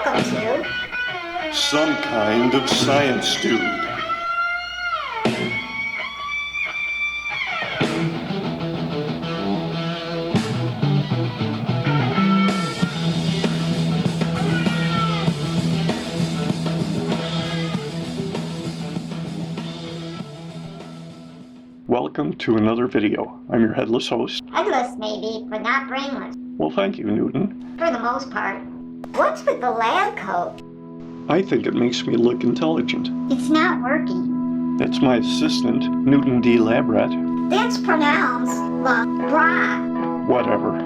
Welcome to Some Kind of Science Dude. Welcome to another video. I'm your headless host. headless maybe, but not brainless. Well, thank you, Newton. For the most part. What's with the lab coat? I think it makes me look intelligent. It's not working. That's my assistant, Newton D. Labrat. That's pronounced bra. Whatever.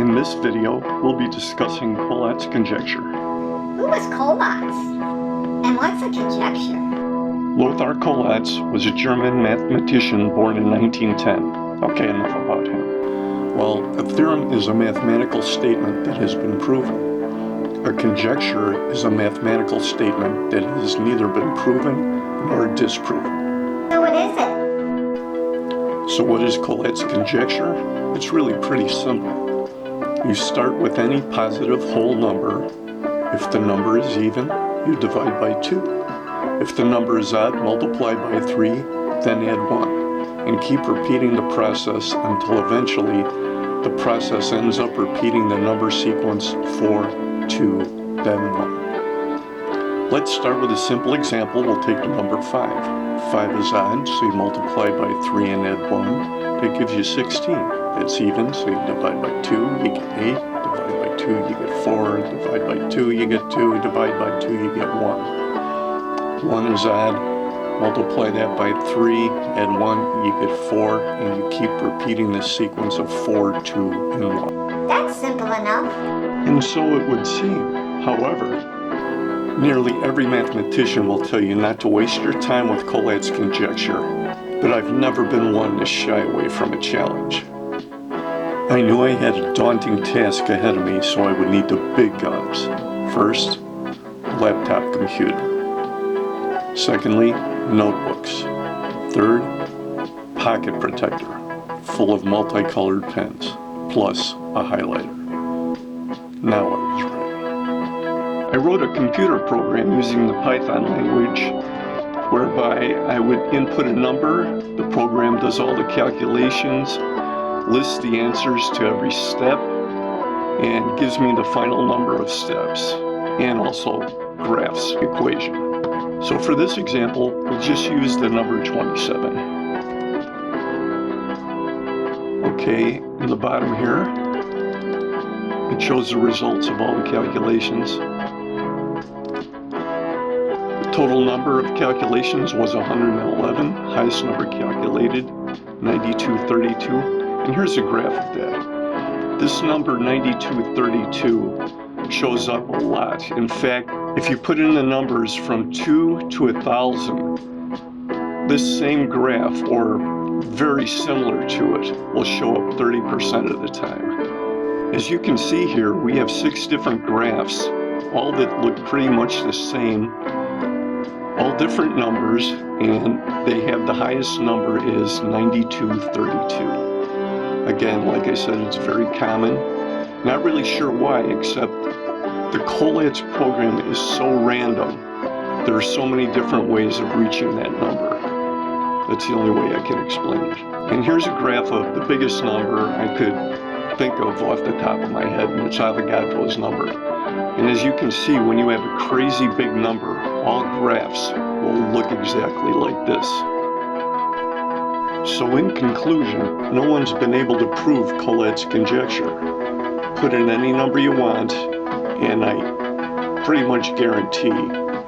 In this video, we'll be discussing Collatz Conjecture. Who was Collatz? And what's a conjecture? Lothar Collatz was a German mathematician born in 1910. Okay, enough about him. Well, a theorem is a mathematical statement that has been proven. A conjecture is a mathematical statement that has neither been proven nor disproven. So what is it? So what is Collatz conjecture? It's really pretty simple. You start with any positive whole number. If the number is even, you divide by 2. If the number is odd, multiply by 3, then add 1. And keep repeating the process until eventually the process ends up repeating the number sequence 4, 2, then 1. Let's start with a simple example. We'll take the number 5. 5 is odd, so you multiply by 3 and add 1. That gives you 16. That's even, so you divide by 2, you get 8. Divide by 2, you get 4. Divide by 2, you get 2. Divide by 2, you get 1. 1 is odd, multiply that by 3, add 1, you get 4, and you keep repeating this sequence of 4, 2, and 1. That's simple enough. And so it would seem. However, nearly every mathematician will tell you not to waste your time with Collatz conjecture, but I've never been one to shy away from a challenge. I knew I had a daunting task ahead of me, so I would need the big guns. First, a laptop computer. Secondly, notebooks. Third, pocket protector, full of multicolored pens, plus a highlighter. Now I was ready. I wrote a computer program using the Python language, whereby I would input a number, the program does all the calculations, lists the answers to every step, and gives me the final number of steps, and also graphs the equation. So for this example, we'll just use the number 27. Okay, in the bottom here, it shows the results of all the calculations. The total number of calculations was 111, highest number calculated, 9232. And here's a graph of that. This number 9232 shows up a lot. In fact, if you put in the numbers from 2 to 1,000, this same graph, or very similar to it, will show up 30% of the time. As you can see here, we have 6 different graphs, all that look pretty much the same, all different numbers, and they have the highest number is 9232. Again, like I said, it's very common. Not really sure why, except the Collatz program is so random. There are so many different ways of reaching that number. That's the only way I can explain it. And here's a graph of the biggest number I could think of off the top of my head, and it's Avogadro's number. And as you can see, when you have a crazy big number, all graphs will look exactly like this. So in conclusion, no one's been able to prove Collatz conjecture. Put in any number you want, and I pretty much guarantee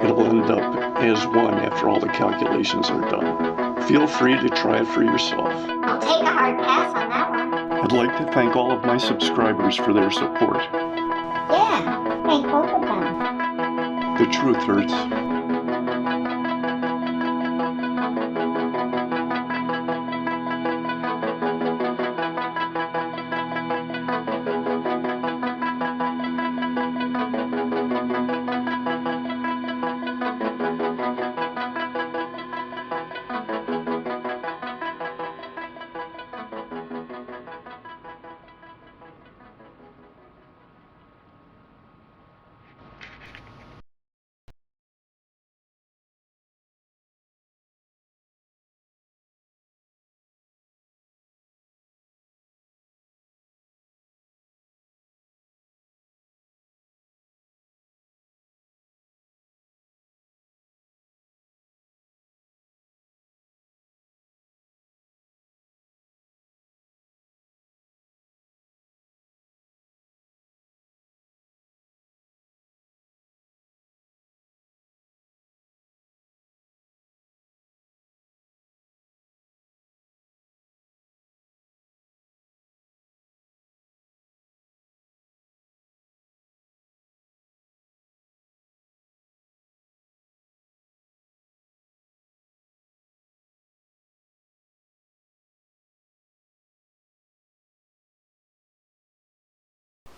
it'll end up as 1 after all the calculations are done. Feel free to try it for yourself. I'll take a hard pass on that one. I'd like to thank all of my subscribers for their support. Yeah, thank both of them. The truth hurts.